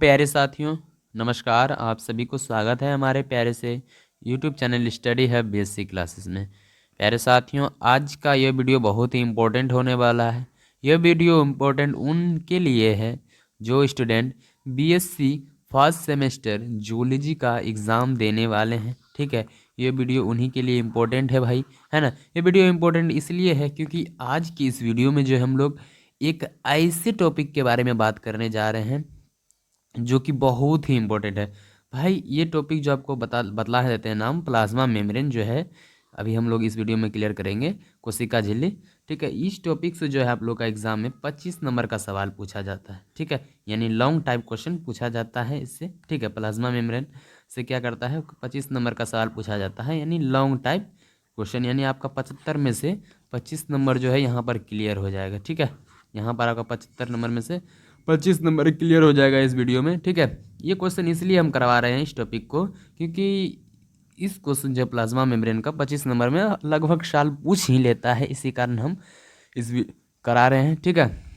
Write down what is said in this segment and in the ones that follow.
प्यारे साथियों, नमस्कार। आप सभी को स्वागत है हमारे प्यारे से यूट्यूब चैनल स्टडी है बीएससी क्लासेस में। प्यारे साथियों, आज का यह वीडियो बहुत ही इम्पोर्टेंट होने वाला है। यह वीडियो इम्पोर्टेंट उनके लिए है जो student BSc first semester zoology का एग्ज़ाम देने वाले हैं। ठीक है, ये वीडियो उन्हीं के लिए इम्पोर्टेंट है भाई, है ना। ये वीडियो इम्पोर्टेंट इसलिए है क्योंकि आज की इस वीडियो में जो हम लोग एक ऐसे टॉपिक के बारे में बात करने जा रहे हैं जो कि बहुत ही इम्पोर्टेंट है भाई। ये टॉपिक जो आपको बतला देते हैं नाम प्लाज्मा मेम्ब्रेन जो है, अभी हम लोग इस वीडियो में क्लियर करेंगे। कोशिका झिल्ली, ठीक है। इस टॉपिक से जो है आप लोग का एग्जाम में 25 नंबर का सवाल पूछा जाता है। ठीक है, यानी लॉन्ग टाइप क्वेश्चन पूछा जाता है इससे। ठीक है, प्लाज्मा मेम्ब्रेन से क्या करता है, 25 नंबर का सवाल पूछा जाता है, यानी लॉन्ग टाइप क्वेश्चन। यानी आपका 75 में से 25 नंबर जो है यहाँ पर क्लियर हो जाएगा। ठीक है, यहाँ पर आपका 75 नंबर में से 25 नंबर क्लियर हो जाएगा इस वीडियो में। ठीक है, ये क्वेश्चन इसलिए हम करवा रहे हैं इस टॉपिक को क्योंकि इस क्वेश्चन जो प्लाज्मा मेम्ब्रेन का 25 नंबर में लगभग साल पूछ ही लेता है, इसी कारण हम करा रहे हैं। ठीक है,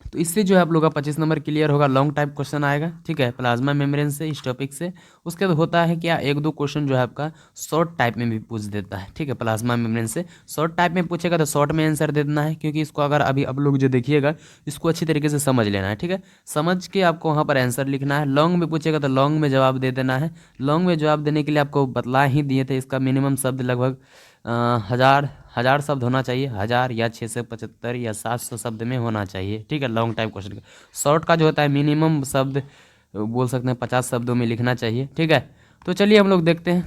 तो इससे जो है आप लोग का 25 नंबर क्लियर होगा, लॉन्ग टाइप क्वेश्चन आएगा। ठीक है, प्लाज्मा मेम्ब्रेन से, इस टॉपिक से। उसके बाद होता है क्या, एक दो क्वेश्चन जो है आपका शॉर्ट टाइप में भी पूछ देता है। ठीक है, प्लाज्मा मेम्ब्रेन से शॉर्ट टाइप में पूछेगा तो शॉर्ट में आंसर दे देना है, क्योंकि इसको अगर अभी आप लोग जो देखिएगा इसको अच्छी तरीके से समझ लेना है। ठीक है, समझ के आपको वहाँ पर आंसर लिखना है। लॉन्ग में पूछेगा तो लॉन्ग में जवाब दे देना है। लॉन्ग में जवाब देने के लिए आपको बतला ही दिए थे, इसका मिनिमम शब्द लगभग 1000 शब्द होना चाहिए, 1000 या 675 या 700 शब्द में होना चाहिए। ठीक है, लॉन्ग टाइप क्वेश्चन का। शॉर्ट का जो होता है मिनिमम शब्द बोल सकते हैं 50 शब्दों में लिखना चाहिए। ठीक है, तो चलिए हम लोग देखते हैं,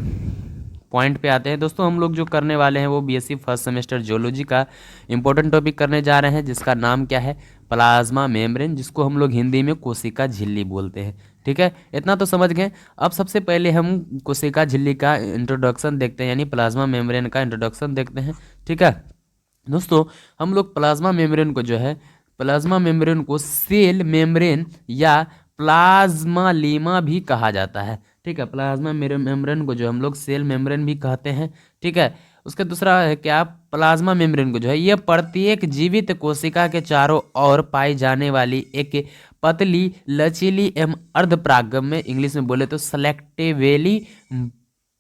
पॉइंट पे आते हैं। दोस्तों, हम लोग जो करने वाले हैं वो बीएससी फर्स्ट सेमेस्टर जियोलॉजी का इंपॉर्टेंट टॉपिक करने जा रहे हैं, जिसका नाम क्या है, प्लाज्मा मेम्ब्रेन, जिसको हम लोग हिंदी में कोशिका झिल्ली बोलते हैं। ठीक है, इतना तो समझ गए। अब सबसे पहले हम कोशिका झिल्ली का इंट्रोडक्शन देखते हैं, यानी प्लाज्मा मेम्ब्रेन का इंट्रोडक्शन देखते हैं। ठीक है दोस्तों, हम लोग प्लाज्मा मेम्ब्रेन को जो है, प्लाज्मा मेम्ब्रेन को सेल मेम्ब्रेन या प्लाज्मा लीमा भी कहा जाता है। ठीक है, प्लाज्मा मेम्ब्रेन को जो हम लोग सेल मेम्ब्रेन भी कहते हैं। ठीक है, उसका दूसरा है क्या, प्लाज्मा मेम्ब्रेन को जो है ये प्रत्येक जीवित कोशिका के चारों ओर पाई जाने वाली एक पतली लचीली एवं अर्धपरागम में, इंग्लिश में बोले तो सेलेक्टिवली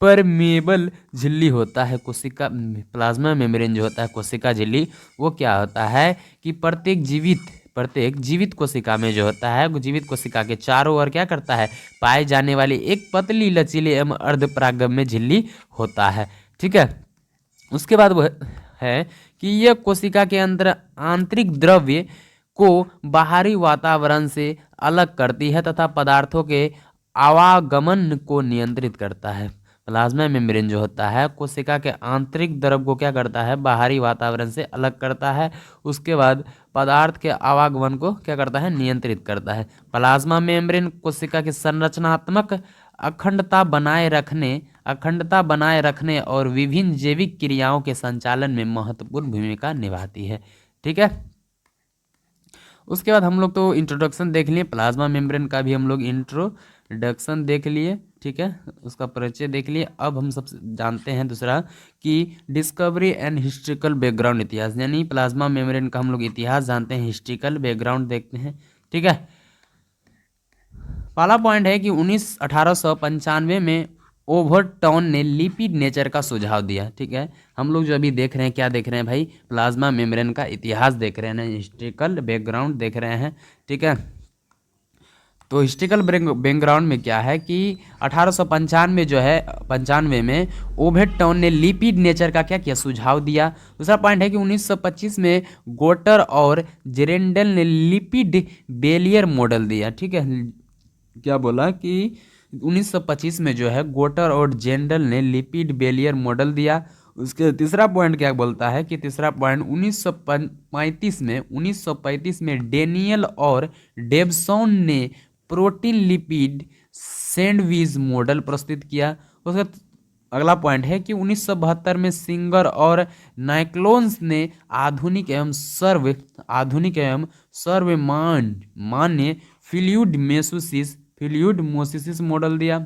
परमेबल झिल्ली होता है। कोशिका प्लाज्मा मेम्ब्रेन जो होता है कोशिका झिल्ली, वो क्या होता है कि प्रत्येक जीवित कोशिका में जो होता है, वो जीवित कोशिका के चारों ओर क्या करता है, पाए जाने वाली एक पतली लचीली एवं अर्धपरागम में झिल्ली होता है। ठीक है, उसके बाद वो है कि यह कोशिका के अंदर आंतरिक द्रव्य को बाहरी वातावरण से अलग करती है तथा पदार्थों के आवागमन को नियंत्रित करता है। प्लाज्मा मेम्ब्रेन जो होता है कोशिका के आंतरिक द्रव को क्या करता है, बाहरी वातावरण से अलग करता है। उसके बाद पदार्थ के आवागमन को क्या करता है, नियंत्रित करता है। प्लाज्मा मेम्ब्रेन कोशिका की संरचनात्मक अखंडता बनाए रखने और विभिन्न जैविक क्रियाओं के संचालन में महत्वपूर्ण भूमिका निभाती है। ठीक है, उसके बाद हम लोग तो इंट्रोडक्शन देख लिए, प्लाज्मा मेम्ब्रेन का भी हम लोग इंट्रोडक्शन देख लिए। ठीक है, उसका परिचय देख लिए। अब हम सब जानते हैं दूसरा कि डिस्कवरी एंड हिस्ट्रिकल बैकग्राउंड, इतिहास, यानी प्लाज्मा मेम्ब्रेन का हम लोग इतिहास जानते हैं, हिस्ट्रिकल बैकग्राउंड देखते हैं। ठीक है, पहला पॉइंट है कि 1895 में ओवरटॉन ने लिपिड नेचर का सुझाव दिया। ठीक है, हम लोग जो अभी देख रहे हैं, क्या देख रहे हैं भाई, प्लाज्मा मेम्ब्रेन का इतिहास देख रहे हैं, हिस्ट्रिकल बैकग्राउंड देख रहे हैं। ठीक है, तो हिस्ट्रिकल बैकग्राउंड में क्या है कि 1895 जो है, 95 में ओवरटॉन ने लिपिड नेचर का क्या किया, सुझाव दिया। दूसरा पॉइंट है कि 1925 में गोटर और जेरेंडल ने लिपिड बेलियर मॉडल दिया। ठीक है, क्या बोला कि 1925 में जो है गोटर और जेंडल ने लिपिड बेलियर मॉडल दिया। उसके तीसरा पॉइंट क्या बोलता है कि तीसरा पॉइंट 1935 में डेनियल और डेवसॉन ने प्रोटीन लिपिड सैंडविच मॉडल प्रस्तुत किया। उसका अगला पॉइंट है कि 1972 में सिंगर और नाइक्लोन्स ने आधुनिक एवं सर्वमान्य फ्लूइड मोसिस मॉडल दिया।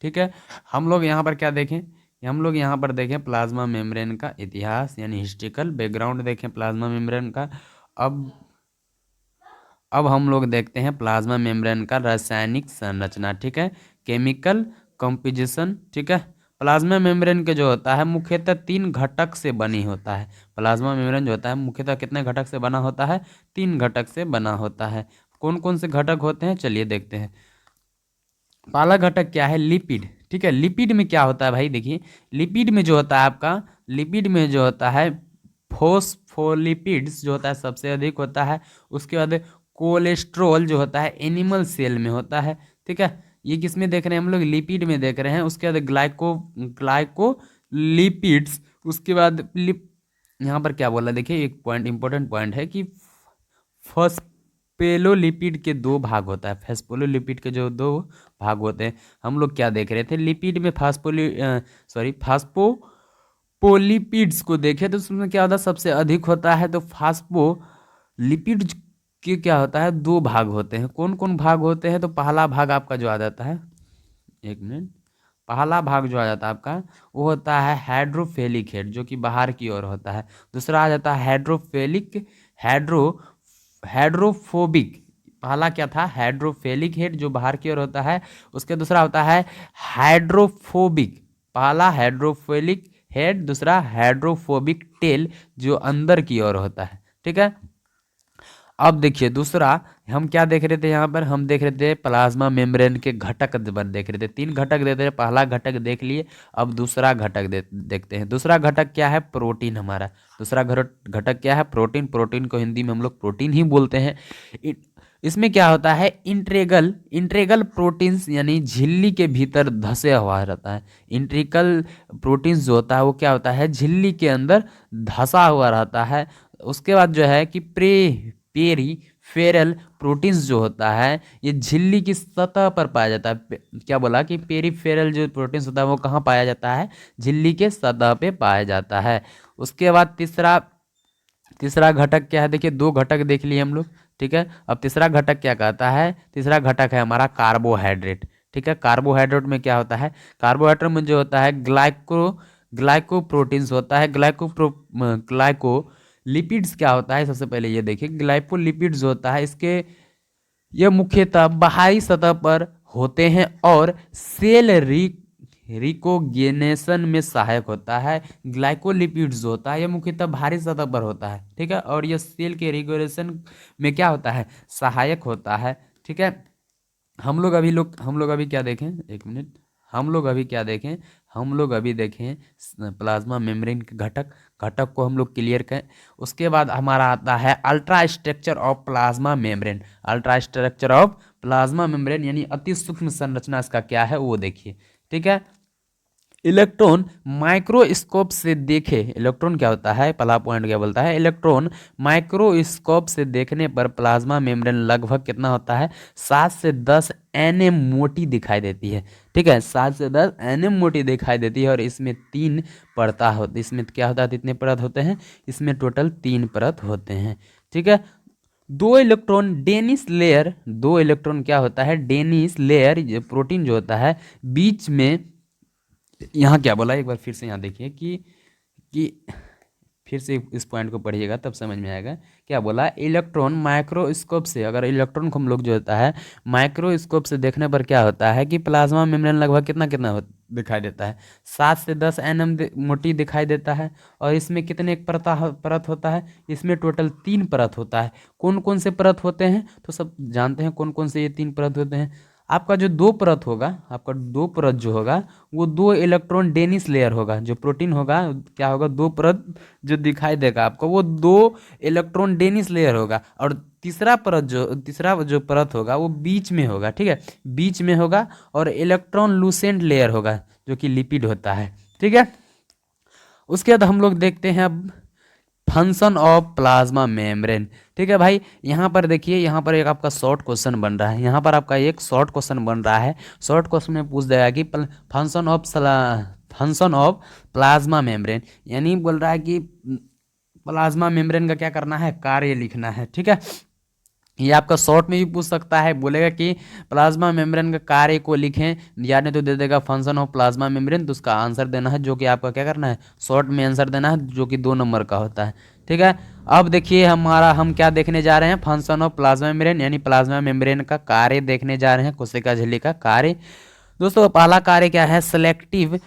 ठीक है, हम लोग यहाँ पर क्या देखें, हम लोग यहाँ पर देखें प्लाज्मा मेम्ब्रेन का इतिहास, यानी हिस्ट्रिकल बैकग्राउंड देखें प्लाज्मा मेम्ब्रेन का। अब हम लोग देखते हैं प्लाज्मा मेम्ब्रेन का रासायनिक संरचना, ठीक है, केमिकल कंपोजिशन, ठीक है। प्लाज्मा मेम्ब्रेन के जो होता है मुख्यतः 3 घटक से बनी होता है। प्लाज्मा मेम्ब्रेन जो होता है मुख्यतः कितने घटक से बना होता है? 3 घटक से बना होता है। कौन कौन से घटक होते हैं, चलिए देखते हैं। पहला घटक क्या है? लिपिड, ठीक है। लिपिड में क्या होता है भाई? देखिए, लिपिड में जो होता है आपका, लिपिड में जो होता है फोस्फोलिपिड्स जो होता है सबसे अधिक होता है। उसके बाद कोलेस्ट्रॉल जो होता है एनिमल सेल में होता है, ठीक है। ये किस में देख रहे हैं हम लोग? लिपिड में देख रहे हैं। उसके बाद ग्लाइकोलिपिड्स। उसके बाद यहाँ पर क्या बोला, देखिए एक पॉइंट, इंपॉर्टेंट पॉइंट है कि फॉस्फेलोलिपिड के 2 भाग होता है। फॉस्फोलिपिड के जो 2 भाग होते हैं, हम लोग क्या देख रहे थे? लिपिड में फास्फोलिपिड्स को देखे तो उसमें क्या होता है? सबसे अधिक होता है। तो फास्फोलिपिड के क्या होता है? 2 भाग होते हैं। कौन कौन भाग होते हैं? तो पहला भाग आपका जो आ जाता है, एक मिनट, पहला भाग जो आ जाता है आपका वो होता है हाइड्रोफिलिक हेड, जो कि बाहर की ओर होता है। दूसरा आ जाता है हाइड्रोफोबिक। पहला क्या था? हाइड्रोफिलिक हेड जो बाहर की ओर होता है। उसके दूसरा होता है हाइड्रोफोबिक। पहला हाइड्रोफिलिक हेड, दूसरा हाइड्रोफोबिक टेल जो अंदर की ओर होता है, ठीक है। अब देखिए दूसरा, हम क्या देख रहे थे यहाँ पर? हम देख रहे थे प्लाज्मा मेम्ब्रेन के घटक देख रहे थे। 3 घटक देते थे, पहला घटक देख लिए। अब दूसरा घटक देखते हैं। दूसरा घटक क्या है? प्रोटीन। हमारा दूसरा घटक क्या है? प्रोटीन। प्रोटीन को हिंदी में हम लोग प्रोटीन ही बोलते हैं। इसमें क्या होता है? इंट्रेगल प्रोटीन्स, यानी झिल्ली के भीतर धसे हुआ रहता है। इंट्रिकल प्रोटीन्स जो होता है वो क्या होता है? झिल्ली के अंदर धसा हुआ रहता है। उसके बाद जो है कि पेरीफेरल प्रोटीन्स जो होता है ये झिल्ली की सतह पर पाया जाता है। क्या बोला कि पेरीफेरल जो प्रोटीन्स होता है वो कहाँ पाया जाता है? झिल्ली के सतह पे पाया जाता है। उसके बाद तीसरा घटक क्या है? देखिए 2 घटक देख लिए हम लोग, ठीक है। अब तीसरा घटक क्या कहता है? तीसरा घटक है हमारा कार्बोहाइड्रेट, ठीक है। कार्बोहाइड्रेट में क्या होता है? कार्बोहाइड्रेट में जो होता है ग्लाइकोप्रोटीन्स होता है। ग्लाइकोलिपिड्स क्या होता है? सबसे पहले ये देखिए, ग्लाइकोलिपिड्स होता है इसके, ये मुख्यतः बाहरी सतह पर होते हैं और सेल रिकोगेनेशन में सहायक होता है। ग्लाइकोलिपिड्स होता है ये मुख्यतः बाहरी सतह पर होता है, ठीक है। और ये सेल के रिकोगेनेशन में क्या होता है? सहायक होता है, ठीक है। हम लोग अभी क्या देखें, एक मिनट, हम लोग अभी देखें प्लाज्मा मेम्ब्रेन के घटक को हम लोग क्लियर करें। उसके बाद हमारा आता है ultra structure of plasma membrane. Ultra structure of plasma membrane यानी अति सूक्ष्म संरचना इसका क्या है वो देखिए, ठीक है। इलेक्ट्रॉन माइक्रोस्कोप से देखे, इलेक्ट्रॉन क्या होता है? पहला पॉइंट क्या बोलता है? इलेक्ट्रॉन माइक्रोस्कोप से देखने पर प्लाज्मा मेम्ब्रेन लगभग कितना होता है? 7 से 10 एनएम मोटी दिखाई देती है, ठीक है। 7 से 10 एनएम मोटी दिखाई देती है। और इसमें 3 परत होती, इसमें क्या होता है? कितने परत होते हैं? इसमें टोटल 3 परत होते हैं, ठीक है। 2 इलेक्ट्रॉन क्या होता है? डेनिस लेयर प्रोटीन जो होता है बीच में, यहाँ क्या बोला एक बार फिर से यहाँ देखिए कि फिर से इस पॉइंट को पढ़िएगा तब समझ में आएगा। क्या बोला? इलेक्ट्रॉन माइक्रोस्कोप से, अगर इलेक्ट्रॉन को हम लोग जो होता है माइक्रोस्कोप से देखने पर क्या होता है कि प्लाज्मा मेम्ब्रेन लगभग कितना कितना दिखाई देता है? 7 से 10 एनएम मोटी दिखाई देता है। और इसमें कितने परत होता है? इसमें टोटल 3 परत होता है। कौन कौन से परत होते हैं? तो सब जानते हैं कौन कौन से ये 3 परत होते हैं। आपका जो 2 परत होगा, आपका 2 परत जो होगा वो 2 इलेक्ट्रॉन डेनिस लेयर होगा। जो प्रोटीन होगा क्या होगा? 2 परत जो दिखाई देगा आपको वो 2 इलेक्ट्रॉन डेनिस लेयर होगा। और तीसरा जो परत होगा वो बीच में होगा, ठीक है, बीच में होगा। और इलेक्ट्रॉन लूसेंट लेयर होगा जो कि लिपिड होता है, ठीक है। उसके बाद हम लोग देखते हैं अब फंक्शन ऑफ प्लाज्मा मेम्ब्रेन, ठीक है भाई। यहाँ पर देखिए, यहाँ पर एक आपका शॉर्ट क्वेश्चन बन रहा है। यहाँ पर आपका एक शॉर्ट क्वेश्चन बन रहा है। शॉर्ट क्वेश्चन में पूछ देगा कि फंक्शन ऑफ प्लाज्मा मेम्ब्रेन, यानी बोल रहा है कि प्लाज्मा मेम्ब्रेन का क्या करना है? कार्य लिखना है, ठीक है। ये आपका शॉर्ट में भी पूछ सकता है, बोलेगा कि प्लाज्मा मेम्ब्रेन का कार्य को लिखें, या नहीं तो दे देगा फंक्शन ऑफ प्लाज्मा मेम्ब्रेन, तो उसका आंसर देना है, जो कि आपका क्या करना है, शॉर्ट में आंसर देना है, जो कि 2 नंबर का होता है। ठीक है, अब देखिए हम क्या देखने जा रहे हैं, फंक्शन ऑफ प्लाज्मा मेम्ब्रेन, यानी प्लाज्मा मेम्ब्रेन का कार्य देखने जा रहे हैं, कोशिका झिल्ली का कार्य। दोस्तों पहला कार्य क्या है, सेलेक्टिव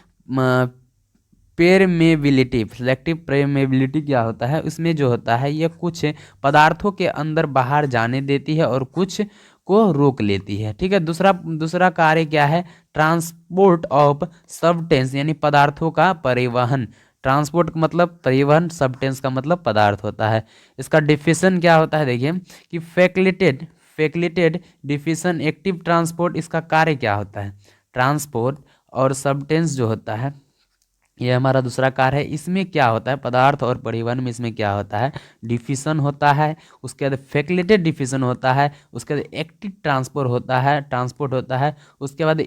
पेरमेबिलिटी। सेलेक्टिव पेरमेबिलिटी क्या होता है, इसमें जो होता है ये कुछ पदार्थों के अंदर बाहर जाने देती है और कुछ को रोक लेती है। ठीक है, दूसरा दूसरा कार्य क्या है, ट्रांसपोर्ट ऑफ सब्सटेंस, यानी पदार्थों का परिवहन। ट्रांसपोर्ट का मतलब परिवहन, सब्सटेंस का मतलब पदार्थ होता है। इसका डिफिशन क्या होता है, देखिए कि फैसिलिटेड डिफिशन एक्टिव ट्रांसपोर्ट, इसका कार्य क्या होता है, ट्रांसपोर्ट और सब्सटेंस जो होता है ये हमारा दूसरा कार्य है। इसमें क्या होता है, पदार्थ और परिवहन में इसमें क्या होता है, डिफिशन होता है, उसके बाद फैसिलिटेड डिफिशन होता है, उसके बाद एक्टिव ट्रांसपोर्ट होता है, उसके बाद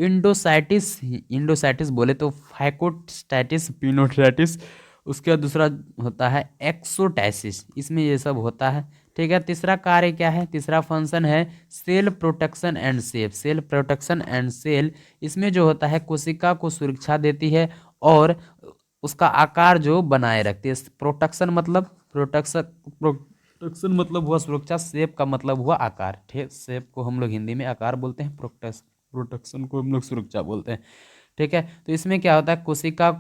इंडोसाइटिस बोले तो फाइकोस्टैटिस पिनोसाइटिस, उसके बाद दूसरा होता है एक्सोटाइसिस, इसमें ये सब होता है। ठीक है, तीसरा कार्य क्या है, तीसरा फंक्शन है सेल प्रोटेक्शन एंड सेल। इसमें जो होता है कोशिका को सुरक्षा देती है और उसका आकार जो बनाए रखती है। प्रोटेक्शन मतलब हुआ सुरक्षा, सेप का मतलब हुआ आकार। ठीक, सेप को हम लोग हिंदी में आकार बोलते हैं, प्रोटेक्शन को हम लोग सुरक्षा बोलते हैं। ठीक है, तो इसमें क्या होता है, कोशिका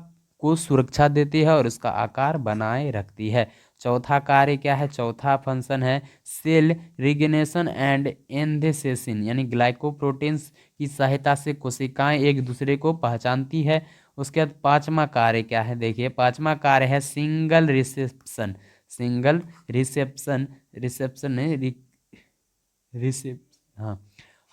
को सुरक्षा देती है और उसका आकार बनाए रखती है। चौथा कार्य क्या है, चौथा फंक्शन है सेल रिगेनेशन एंड एंथेसेसिन, यानी ग्लाइकोप्रोटीन्स की सहायता से कोशिकाएं एक दूसरे को पहचानती है। उसके बाद पांचवा कार्य क्या है, देखिए पांचवा कार्य है सिंगल रिसेप्शन रिसेप्शन रिसेप हाँ,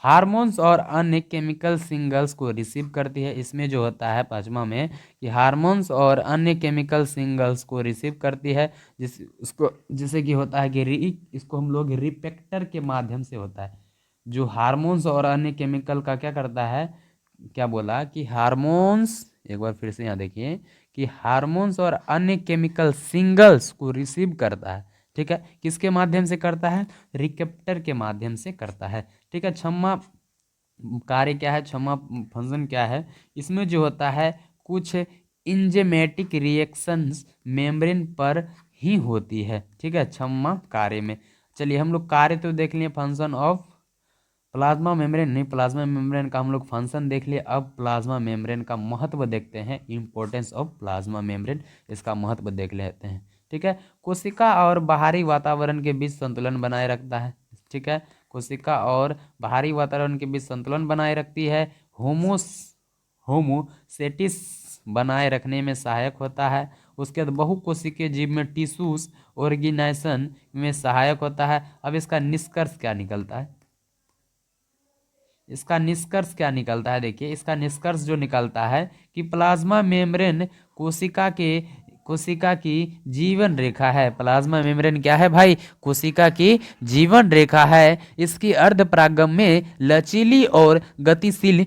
हार्मोन्स और अन्य केमिकल सिग्नल्स को रिसीव करती है। इसमें जो होता है पांचवा में कि हार्मोन्स और अन्य केमिकल सिग्नल्स को रिसीव करती है, जिससे कि होता है कि इसको हम लोग रिपेक्टर के माध्यम से होता है। जो हार्मोन्स और अन्य केमिकल का क्या करता है, क्या बोला कि हार्मोन्स, एक बार फिर से यहाँ देखिए कि हार्मोन्स और अन्य केमिकल सिग्नल्स को रिसीव करता है। ठीक है, किसके माध्यम से करता है, रिसेप्टर के माध्यम से करता है। ठीक है, छठवां कार्य क्या है, छठवां फंक्शन क्या है, इसमें जो होता है कुछ इंजेमेटिक रिएक्शंस मेम्ब्रेन पर ही होती है। ठीक है, छठवां कार्य में। चलिए हम लोग कार्य तो देख लिए, फंक्शन ऑफ प्लाज्मा मेम्ब्रेन, नहीं प्लाज्मा मेम्ब्रेन का हम लोग फंक्शन देख लिए। अब प्लाज्मा मेम्ब्रेन का महत्व देखते हैं, इंपॉर्टेंस ऑफ प्लाज्मा मेम्ब्रेन, इसका महत्व देख लेते हैं। ठीक है, कोशिका और बाहरी वातावरण के बीच संतुलन बनाए रखता है। ठीक है, कोशिका और बाहरी वातावरण के बीच संतुलन बनाए रखती है। होमोसेटिस बनाए रखने में सहायक होता है। उसके बाद बहुकोशिकीय जीव में टिश्यूज ऑर्गेनाइजेशन में सहायक होता है। अब इसका निष्कर्ष क्या निकलता है, इसका निष्कर्ष क्या निकलता है, देखिए इसका निष्कर्ष जो निकलता है कि प्लाज्मा मेम्ब्रेन कोशिका की जीवन रेखा है। प्लाज्मा मेम्ब्रेन क्या है भाई, कोशिका की जीवन रेखा है। इसकी अर्धपरागम्य लचीली और गतिशील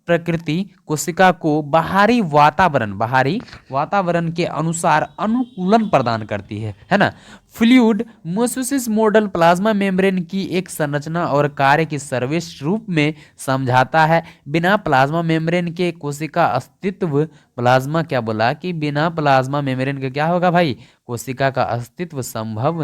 प्रकृति कोशिका को बाहरी वातावरण के अनुसार अनुकूलन प्रदान करती है ना। फ्लूइड मोसोसिस मॉडल प्लाज्मा मेम्ब्रेन की एक संरचना और कार्य की सर्वश्रेष्ठ रूप में समझाता है। बिना प्लाज्मा मेम्ब्रेन के कोशिका अस्तित्व, प्लाज्मा क्या बोला कि बिना प्लाज्मा मेम्ब्रेन के क्या होगा भाई, कोशिका का अस्तित्व संभव